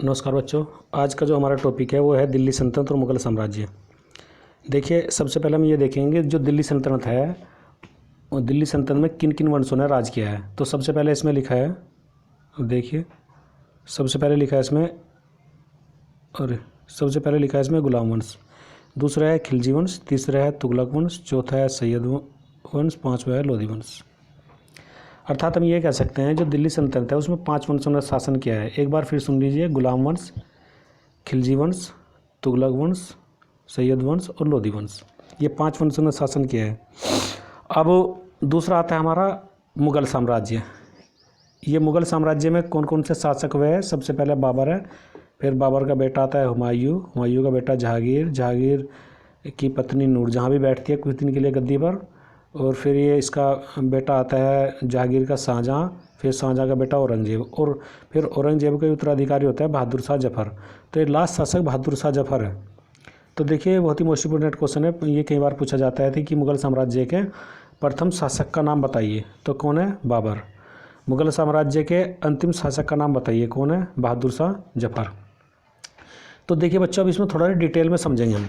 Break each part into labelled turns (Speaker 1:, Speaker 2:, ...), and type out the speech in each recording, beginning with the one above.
Speaker 1: नमस्कार बच्चों। आज का जो हमारा टॉपिक है वो है दिल्ली सल्तनत और मुग़ल साम्राज्य। देखिए, सबसे पहले हम ये देखेंगे जो दिल्ली सल्तनत है और दिल्ली सल्तनत में किन किन वंशों ने राज किया है। तो सबसे पहले इसमें लिखा है, देखिए सबसे पहले लिखा है इसमें गुलाम वंश, दूसरा है खिलजी वंश, तीसरा है तुगलक वंश, चौथा है सैयद वंश, पाँचवा है लोधी वंश। अर्थात हम ये कह सकते हैं जो दिल्ली सल्तनत है उसमें 5 वंशों ने शासन किया है। एक बार फिर सुन लीजिए, गुलाम वंश, खिलजी वंश, तुगलक वंश, सैयद वंश और लोधी वंश, ये 5 वंशों ने शासन किया है। अब दूसरा आता है हमारा मुग़ल साम्राज्य। ये मुग़ल साम्राज्य में कौन कौन से शासक हुए हैं? सबसे पहले बाबर है, फिर बाबर का बेटा आता है हुमायूं का बेटा जहांगीर की पत्नी नूरजहाँ भी बैठती है कुछ दिन के लिए गद्दी पर, और फिर ये इसका बेटा आता है जहांगीर का शाहजहाँ, फिर शाहजहाँ का बेटा औरंगजेब, और फिर औरंगजेब का उत्तराधिकारी होता है बहादुर शाह जफ़र। तो ये लास्ट शासक बहादुर शाह जफ़र है। तो देखिए, बहुत ही मोस्ट इंपोर्टेंट क्वेश्चन है, ये कई बार पूछा जाता है कि मुग़ल साम्राज्य के प्रथम शासक का नाम बताइए, तो कौन है? बाबर। मुग़ल साम्राज्य के अंतिम शासक का नाम बताइए, कौन है? बहादुर शाह जफ़र। तो देखिए बच्चों, अब इसमें थोड़ा डिटेल में समझेंगे हम।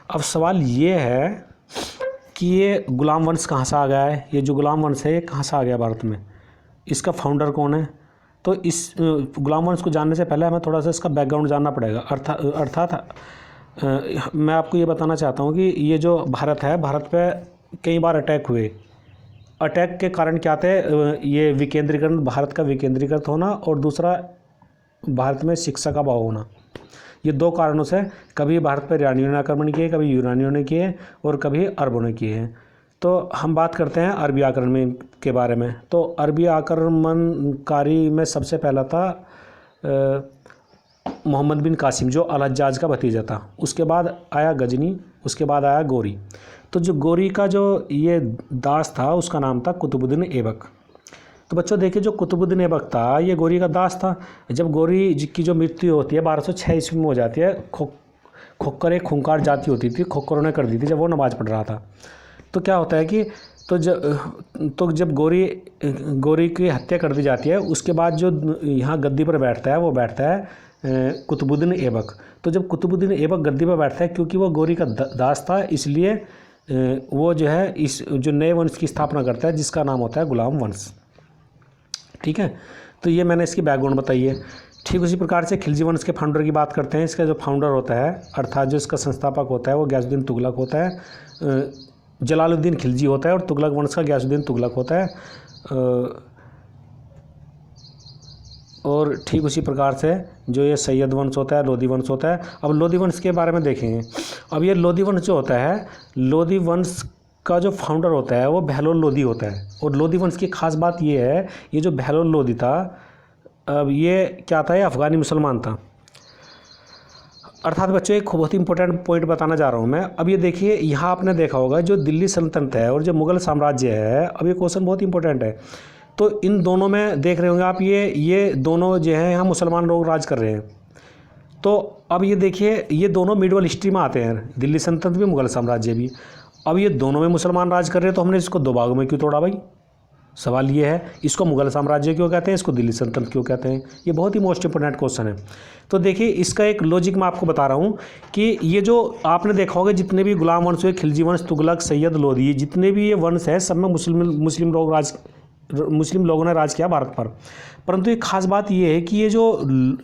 Speaker 1: अब सवाल ये है कि ये गुलाम वंश कहाँ से आ गया है? ये जो गुलाम वंश है ये कहाँ से आ गया भारत में? इसका फाउंडर कौन है? तो इस गुलाम वंश को जानने से पहले हमें थोड़ा सा इसका बैकग्राउंड जानना पड़ेगा। अर्थात मैं आपको ये बताना चाहता हूँ कि ये जो भारत है, भारत पे कई बार अटैक हुए। अटैक के कारण क्या थे? ये विकेंद्रीकरण, भारत का विकेंद्रीकृत होना, और दूसरा भारत में शिक्षा का अभाव होना। ये 2 कारणों से कभी भारत पर ईरानियों ने आक्रमण किए, कभी यूनानियों ने किए और कभी अरबों ने किए हैं। तो हम बात करते हैं अरबी आक्रमण के बारे में। तो अरबी आक्रमणकारी में सबसे पहला था मोहम्मद बिन कासिम, जो अल-हज्जाज का भतीजा था। उसके बाद आया गजनी, उसके बाद आया गोरी। तो जो गोरी का जो ये दास था उसका नाम था कुतुबुद्दीन ऐबक। तो बच्चों देखिए, जो कुतुबुद्दीन ऐबक था ये गोरी का दास था। जब गोरी की जो मृत्यु होती है 1206 ईस्वी में हो जाती है, खोक्कर एक खूंखार जाति होती थी, खोक्करों ने कर दी थी जब वो नमाज पढ़ रहा था। तो क्या होता है कि जब गोरी की हत्या कर दी जाती है, उसके बाद जो यहाँ गद्दी पर बैठता है वो बैठता है कुतुबुद्दीन ऐबक। तो जब कुतुबुद्दीन ऐबक गद्दी पर बैठता है, क्योंकि वो गोरी का दास था, इसलिए वो जो है इस जो नए वंश की स्थापना करता है जिसका नाम होता है गुलाम वंश। ठीक है, तो ये मैंने इसकी बैकग्राउंड बताई है। ठीक उसी प्रकार से खिलजी वंश के फाउंडर की बात करते हैं। इसका जो फाउंडर होता है, अर्थात जो इसका संस्थापक होता है, वो गयासुद्दीन तुगलक होता है। जलालुद्दीन खिलजी होता है और तुगलक वंश का गयासुद्दीन तुगलक होता है। और ठीक उसी प्रकार से जो ये सैयद वंश होता है, लोधी वंश होता है। अब लोधी वंश के बारे में देखेंगे। अब ये लोधी वंश जो होता है, लोधी वंश का जो फाउंडर होता है वो बहलोल लोधी होता है। और लोधी वंश की खास बात ये है, ये जो बहलोल लोधी था, अब ये क्या था? ये अफ़गानी मुसलमान था। अर्थात बच्चों, एक बहुत ही इंपॉर्टेंट पॉइंट बताना जा रहा हूँ मैं। अब ये देखिए, यहाँ आपने देखा होगा जो दिल्ली सल्तनत है और जो मुग़ल साम्राज्य है, अब ये क्वेश्चन बहुत इंपॉर्टेंट है। तो इन दोनों में देख रहे होंगे आप, ये दोनों जो है यहाँ मुसलमान लोग राज कर रहे हैं। तो अब ये देखिए, ये दोनों मिडल हिस्ट्री में आते हैं, दिल्ली सल्तनत भी, मुग़ल साम्राज्य भी। अब ये दोनों में मुसलमान राज कर रहे हैं, तो हमने इसको 2 भागों में क्यों तोड़ा भाई? सवाल ये है, इसको मुग़ल साम्राज्य क्यों कहते हैं, इसको दिल्ली सल्तनत क्यों कहते हैं? ये बहुत ही मोस्ट इंपोर्टेंट क्वेश्चन है। तो देखिए, इसका एक लॉजिक मैं आपको बता रहा हूँ कि ये जो आपने देखा होगा, जितने भी गुलाम वंश हुए, खिलजी वंश, तुगलक, सैयद, लोधी, जितने भी ये वंश है, सब में मुस्लिम लोगों ने राज किया भारत पर। परंतु एक खास बात ये है कि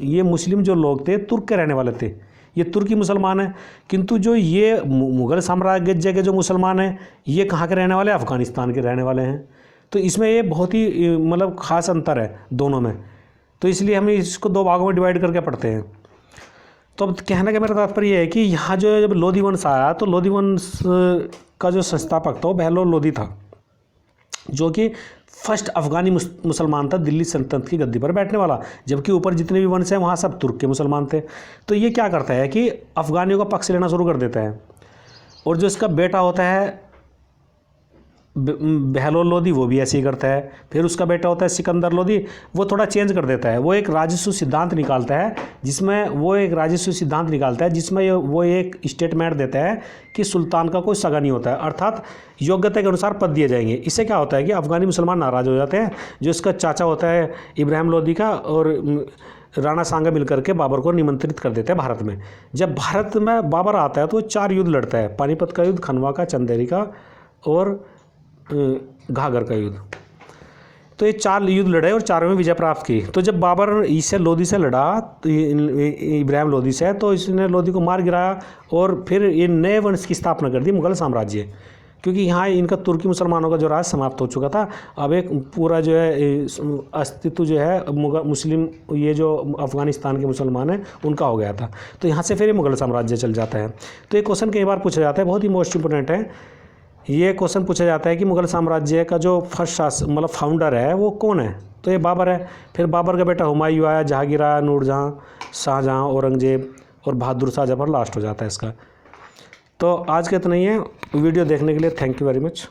Speaker 1: ये मुस्लिम जो लोग थे, तुर्क के रहने वाले थे, ये तुर्की मुसलमान हैं। किंतु जो ये मुग़ल साम्राज्य के जो मुसलमान हैं, ये कहाँ के रहने वाले हैं? अफ़गानिस्तान के रहने वाले हैं। तो इसमें ये बहुत ही मतलब ख़ास अंतर है दोनों में। तो इसलिए हम इसको 2 भागों में डिवाइड करके पढ़ते हैं। तो अब कहने का मेरा तात्पर्य है कि यहाँ जो जब लोधी वंश आया, तो लोधी वंश का जो संस्थापक था वो बहलोल लोधी था, जो कि फर्स्ट अफ़गानी मुसलमान था दिल्ली सल्तनत की गद्दी पर बैठने वाला। जबकि ऊपर जितने भी वंश हैं वहाँ सब तुर्क के मुसलमान थे। तो ये क्या करता है कि अफ़गानियों का पक्ष लेना शुरू कर देता है। और जो इसका बेटा होता है बहलोल लोधी, वो भी ऐसे ही करता है। फिर उसका बेटा होता है सिकंदर लोधी, वो थोड़ा चेंज कर देता है। वो एक राजस्व सिद्धांत निकालता है जिसमें वो एक स्टेटमेंट देता है कि सुल्तान का कोई सगा नहीं होता है, अर्थात योग्यता के अनुसार पद दिए जाएंगे। इससे क्या होता है कि अफ़गानी मुसलमान नाराज़ हो जाते हैं। जो इसका चाचा होता है इब्राहिम लोधी का, और राणा सांगा मिलकर के बाबर को निमंत्रित कर देते हैं भारत में। जब भारत में बाबर आता है तो 4 युद्ध लड़ता है, पानीपत का युद्ध, खनवा का, चंदेरी का और घाघर का युद्ध। तो ये 4 युद्ध लड़े और 4 में विजय प्राप्त की। तो जब बाबर इससे लोधी से लड़ा, तो इब्राहिम लोधी से, तो इसने लोधी को मार गिराया और फिर ये नए वंश की स्थापना कर दी, मुगल साम्राज्य। क्योंकि यहाँ इनका तुर्की मुसलमानों का जो राज समाप्त हो चुका था, अब एक पूरा जो है अस्तित्व जो है मुस्लिम, ये जो अफ़गानिस्तान के मुसलमान हैं उनका हो गया था। तो यहाँ से फिर ये मुगल साम्राज्य चल जाता है। तो ये क्वेश्चन कई बार पूछा जाता है, बहुत ही मोस्ट इंपोर्टेंट है। ये क्वेश्चन पूछा जाता है कि मुगल साम्राज्य का जो फर्स्ट शासक मतलब फाउंडर है वो कौन है, तो ये बाबर है। फिर बाबर का बेटा हुमायूं आया, जहांगीर आया, नूरजहां, शाहजहां, औरंगजेब और बहादुर शाह जफर लास्ट हो जाता है इसका। तो आज के इतना ही है। वीडियो देखने के लिए थैंक यू वेरी मच।